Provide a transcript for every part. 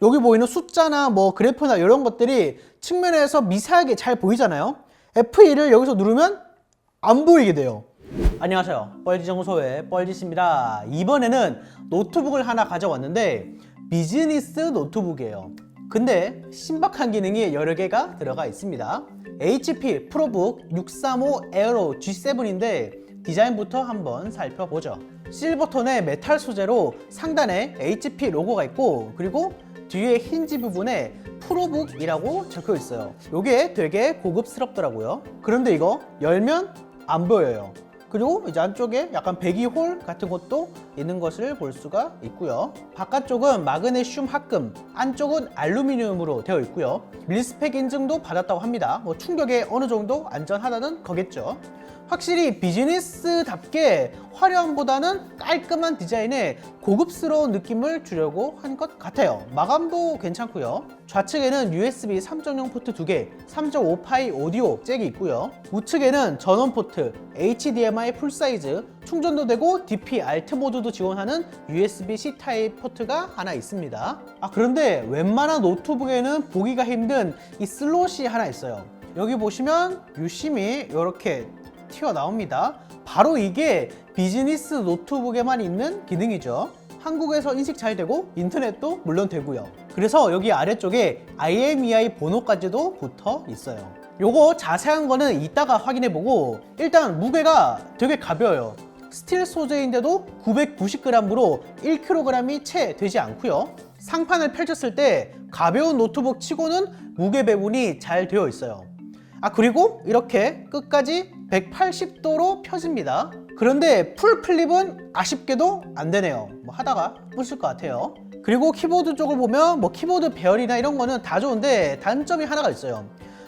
여기 보이는 숫자나 뭐 그래프나 이런 것들이 측면에서 미세하게 잘 보이잖아요. F2를 여기서 누르면 안 보이게 돼요. 안녕하세요, 뻘지정소의 뻘짓입니다. 이번에는 노트북을 하나 가져왔는데 비즈니스 노트북이에요. 근데 신박한 기능이 여러 개가 들어가 있습니다. HP 프로북 635 에어로 G7인데 디자인부터 한번 살펴보죠. 실버톤의 메탈 소재로 상단에 HP 로고가 있고, 그리고 뒤에 힌지 부분에 프로북이라고 적혀 있어요. 이게 되게 고급스럽더라고요. 그런데 이거 열면 안 보여요. 그리고 이제 안쪽에 약간 배기홀 같은 것도 있는 것을 볼 수가 있고요. 바깥쪽은 마그네슘 합금, 안쪽은 알루미늄으로 되어 있고요. 밀스펙 인증도 받았다고 합니다. 뭐 충격에 어느 정도 안전하다는 거겠죠. 확실히 비즈니스답게 화려함보다는 깔끔한 디자인에 고급스러운 느낌을 주려고 한 것 같아요. 마감도 괜찮고요. 좌측에는 USB 3.0 포트 2개, 3.5파이 오디오 잭이 있고요. 우측에는 전원 포트, HDMI 풀사이즈, 충전도 되고 DP 알트 모드도 지원하는 USB-C 타입 포트가 하나 있습니다. 그런데 웬만한 노트북에는 보기가 힘든 이 슬롯이 하나 있어요. 여기 보시면 유심히 이렇게 튀어나옵니다. 바로 이게 비즈니스 노트북에만 있는 기능이죠. 한국에서 인식 잘 되고 인터넷도 물론 되고요. 그래서 여기 아래쪽에 IMEI 번호까지도 붙어 있어요. 요거 자세한 거는 이따가 확인해보고, 일단 무게가 되게 가벼워요. 스틸 소재인데도 990g으로 1kg이 채 되지 않고요. 상판을 펼쳤을 때 가벼운 노트북 치고는 무게 배분이 잘 되어 있어요. 그리고 이렇게 끝까지 180도로 펴집니다. 그런데 풀 플립은 아쉽게도 안 되네요. 뭐 하다가 부술 것 같아요. 그리고 키보드 쪽을 보면 뭐 키보드 배열이나 이런 거는 다 좋은데 단점이 하나가 있어요.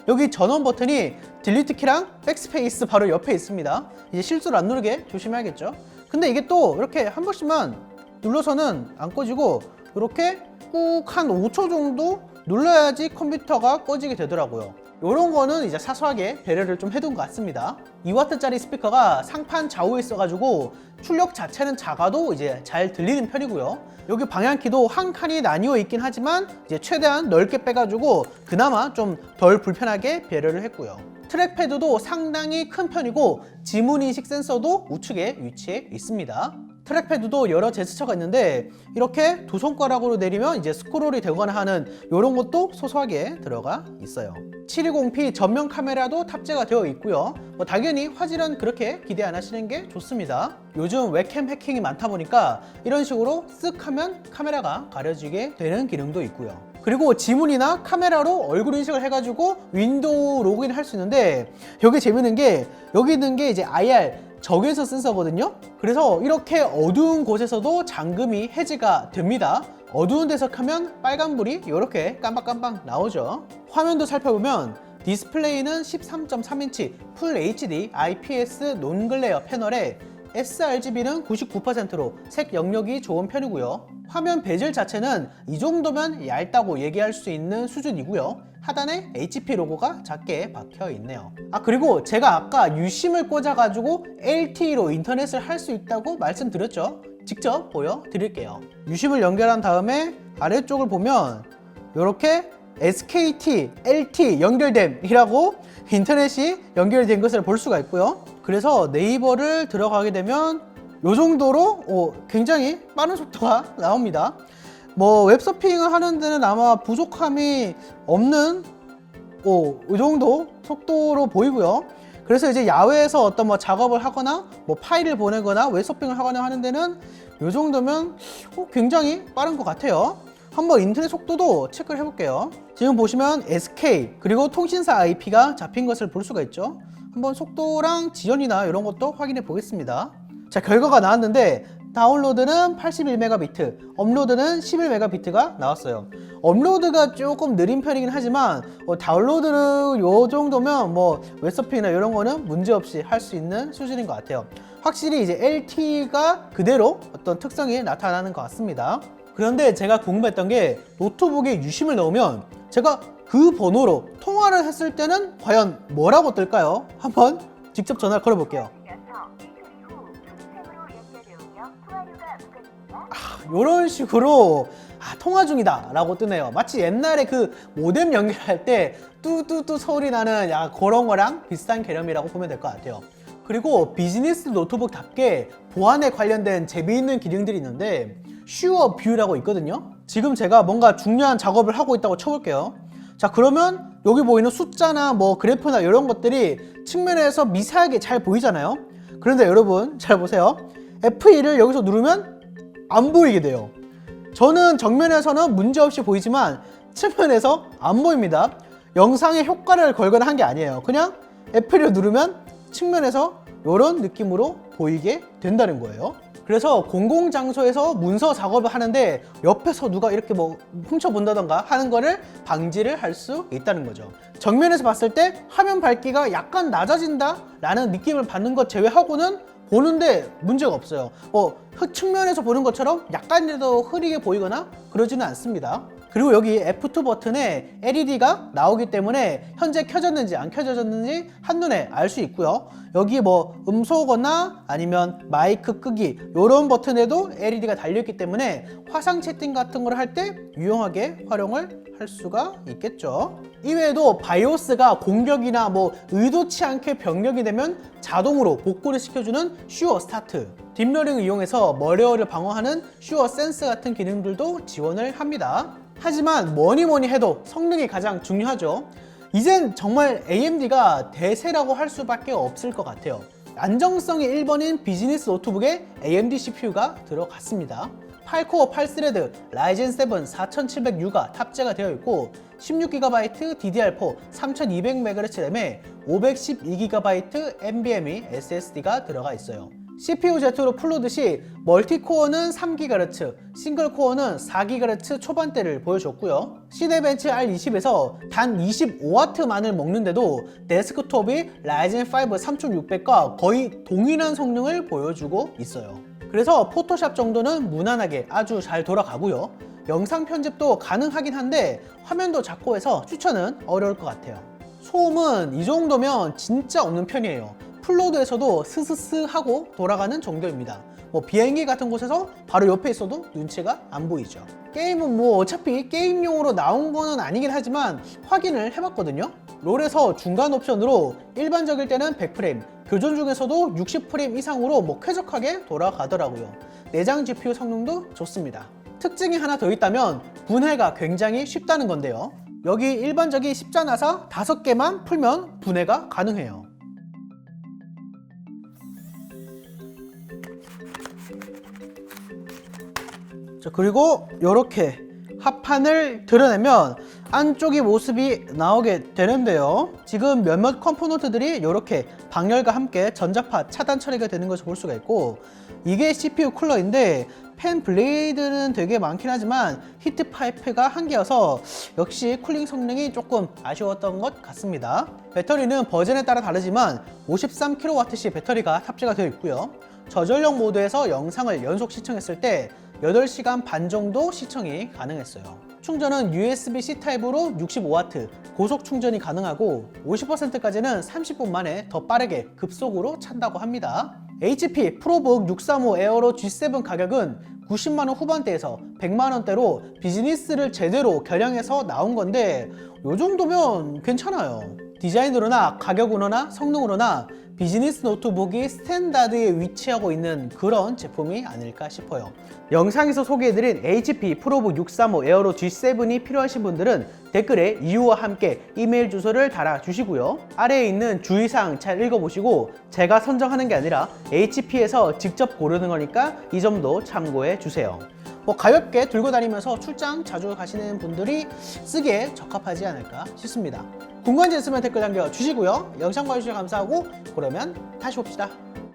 여기 전원 버튼이 딜리트 키랑 백스페이스 바로 옆에 있습니다. 이제 실수로 안 누르게 조심해야겠죠. 근데 이게 또 이렇게 한 번씩만 눌러서는 안 꺼지고, 이렇게 꾹 한 5초 정도 눌러야지 컴퓨터가 꺼지게 되더라고요. 이런 거는 이제 사소하게 배려를 좀 해둔 것 같습니다. 2W짜리 스피커가 상판 좌우에 있어가지고 출력 자체는 작아도 이제 잘 들리는 편이고요. 여기 방향키도 한 칸이 나뉘어 있긴 하지만 이제 최대한 넓게 빼가지고 그나마 좀 덜 불편하게 배려를 했고요. 트랙패드도 상당히 큰 편이고 지문 인식 센서도 우측에 위치해 있습니다. 트랙패드도 여러 제스처가 있는데 이렇게 두 손가락으로 내리면 이제 스크롤이 되거나 하는 이런 것도 소소하게 들어가 있어요. 720p 전면 카메라도 탑재가 되어 있고요. 뭐 당연히 화질은 그렇게 기대 안 하시는 게 좋습니다. 요즘 웹캠 해킹이 많다 보니까 이런 식으로 쓱 하면 카메라가 가려지게 되는 기능도 있고요. 그리고 지문이나 카메라로 얼굴 인식을 해가지고 윈도우 로그인 할 수 있는데, 여기 재밌는 게 여기 있는 게 이제 IR 적외선 센서거든요. 그래서 이렇게 어두운 곳에서도 잠금이 해제가 됩니다. 어두운 데서 켜면 빨간불이 이렇게 깜빡깜빡 나오죠. 화면도 살펴보면 디스플레이는 13.3인치 풀 HD IPS 논글레어 패널에 sRGB는 99%로 색 영역이 좋은 편이고요. 화면 베젤 자체는 이 정도면 얇다고 얘기할 수 있는 수준이고요. 하단에 HP 로고가 작게 박혀 있네요. 그리고 제가 아까 유심을 꽂아가지고 LTE로 인터넷을 할 수 있다고 말씀드렸죠. 직접 보여드릴게요. 유심을 연결한 다음에 아래쪽을 보면 이렇게 SKT, LTE 연결됨이라고 인터넷이 연결된 것을 볼 수가 있고요. 그래서 네이버를 들어가게 되면 이 정도로 굉장히 빠른 속도가 나옵니다. 뭐 웹서핑을 하는 데는 아마 부족함이 없는 이 정도 속도로 보이고요. 그래서 이제 야외에서 어떤 뭐 작업을 하거나 뭐 파일을 보내거나 웹서핑을 하거나 하는 데는 이 정도면 굉장히 빠른 것 같아요. 한번 인터넷 속도도 체크를 해볼게요. 지금 보시면 SK 그리고 통신사 IP가 잡힌 것을 볼 수가 있죠. 한번 속도랑 지연이나 이런 것도 확인해 보겠습니다. 자, 결과가 나왔는데 다운로드는 81Mbit, 업로드는 11Mb가 나왔어요. 업로드가 조금 느린 편이긴 하지만 다운로드는 요 정도면 뭐 웹서핑이나 이런 거는 문제없이 할 수 있는 수준인 것 같아요. 확실히 이제 LTE가 그대로 어떤 특성이 나타나는 것 같습니다. 그런데 제가 궁금했던 게 노트북에 유심을 넣으면 제가 그 번호로 통화를 했을 때는 과연 뭐라고 뜰까요? 한번 직접 전화를 걸어볼게요. 이런 식으로 통화 중이다 라고 뜨네요. 마치 옛날에 그 모뎀 연결할 때 뚜뚜뚜 소리 나는 그런 거랑 비슷한 개념이라고 보면 될 것 같아요. 그리고 비즈니스 노트북답게 보안에 관련된 재미있는 기능들이 있는데 슈어 뷰라고 있거든요. 지금 제가 뭔가 중요한 작업을 하고 있다고 쳐볼게요. 자, 그러면 여기 보이는 숫자나 뭐 그래프나 이런 것들이 측면에서 미세하게 잘 보이잖아요. 그런데 여러분 잘 보세요. F2를 여기서 누르면 안 보이게 돼요. 저는 정면에서는 문제없이 보이지만 측면에서 안 보입니다. 영상에 효과를 걸거나 한 게 아니에요. 그냥 F2를 누르면 측면에서 이런 느낌으로 보이게 된다는 거예요. 그래서 공공장소에서 문서 작업을 하는데 옆에서 누가 이렇게 뭐 훔쳐본다던가 하는 거를 방지를 할 수 있다는 거죠. 정면에서 봤을 때 화면 밝기가 약간 낮아진다 라는 느낌을 받는 것 제외하고는 보는데 문제가 없어요. 측면에서 보는 것처럼 약간이라도 흐리게 보이거나 그러지는 않습니다. 그리고 여기 F2 버튼에 LED가 나오기 때문에 현재 켜졌는지 안 켜졌는지 한눈에 알 수 있고요. 여기 뭐 음소거나 아니면 마이크 끄기 이런 버튼에도 LED가 달려있기 때문에 화상 채팅 같은 걸 할 때 유용하게 활용을 할 수가 있겠죠. 이외에도 바이오스가 공격이나 뭐 의도치 않게 병력이 되면 자동으로 복구를 시켜주는 슈어 스타트, 딥러닝을 이용해서 머리어를 방어하는 슈어 센스 같은 기능들도 지원을 합니다. 하지만 뭐니 해도 성능이 가장 중요하죠. 이젠 정말 AMD가 대세라고 할 수밖에 없을 것 같아요. 안정성이 1번인 비즈니스 노트북에 AMD CPU가 들어갔습니다. 8코어 8스레드 라이젠 7 4700U가 탑재가 되어 있고 16GB DDR4 3200MHz 램에 512GB NVMe SSD가 들어가 있어요. CPU-Z로 풀로듯이 멀티코어는 3GHz, 싱글코어는 4GHz 초반대를 보여줬고요. 시네벤치 R20에서 단 25W만을 먹는데도 데스크톱이 라이젠 5 3600과 거의 동일한 성능을 보여주고 있어요. 그래서 포토샵 정도는 무난하게 아주 잘 돌아가고요. 영상 편집도 가능하긴 한데 화면도 작고 해서 추천은 어려울 것 같아요. 소음은 이 정도면 진짜 없는 편이에요. 풀로드에서도 스스스 하고 돌아가는 정도입니다. 비행기 같은 곳에서 바로 옆에 있어도 눈치가 안 보이죠. 게임은 어차피 게임용으로 나온 거는 아니긴 하지만 확인을 해봤거든요. 롤에서 중간 옵션으로 일반적일 때는 100프레임, 교전 중에서도 60프레임 이상으로 쾌적하게 돌아가더라고요. 내장 GPU 성능도 좋습니다. 특징이 하나 더 있다면 분해가 굉장히 쉽다는 건데요. 여기 일반적인 십자나사 5개만 풀면 분해가 가능해요. 자, 그리고 이렇게 합판을 드러내면 안쪽의 모습이 나오게 되는데요. 지금 몇몇 컴포넌트들이 이렇게 방열과 함께 전자파 차단 처리가 되는 것을 볼 수가 있고, 이게 CPU 쿨러인데 팬 블레이드는 되게 많긴 하지만 히트 파이프가 한 개여서 역시 쿨링 성능이 조금 아쉬웠던 것 같습니다. 배터리는 버전에 따라 다르지만 53kWh 배터리가 탑재가 되어 있고요. 저전력 모드에서 영상을 연속 시청했을 때 8시간 반 정도 시청이 가능했어요. 충전은 USB-C 타입으로 65W 고속 충전이 가능하고 50%까지는 30분 만에 더 빠르게 급속으로 찬다고 합니다. HP 프로북 635 에어로 G7 가격은 90만원 후반대에서 100만원대로 비즈니스를 제대로 겨냥해서 나온 건데 이 정도면 괜찮아요. 디자인으로나 가격으로나 성능으로나 비즈니스 노트북이 스탠다드에 위치하고 있는 그런 제품이 아닐까 싶어요. 영상에서 소개해드린 HP 프로북 635 에어로 G7이 필요하신 분들은 댓글에 이유와 함께 이메일 주소를 달아주시고요. 아래에 있는 주의사항 잘 읽어보시고 제가 선정하는 게 아니라 HP에서 직접 고르는 거니까 이 점도 참고해 주세요. 가볍게 들고 다니면서 출장 자주 가시는 분들이 쓰기에 적합하지 않을까 싶습니다. 궁금한 점 있으면 댓글 남겨주시고요. 영상 봐주셔서 감사하고 그러면 다시 봅시다.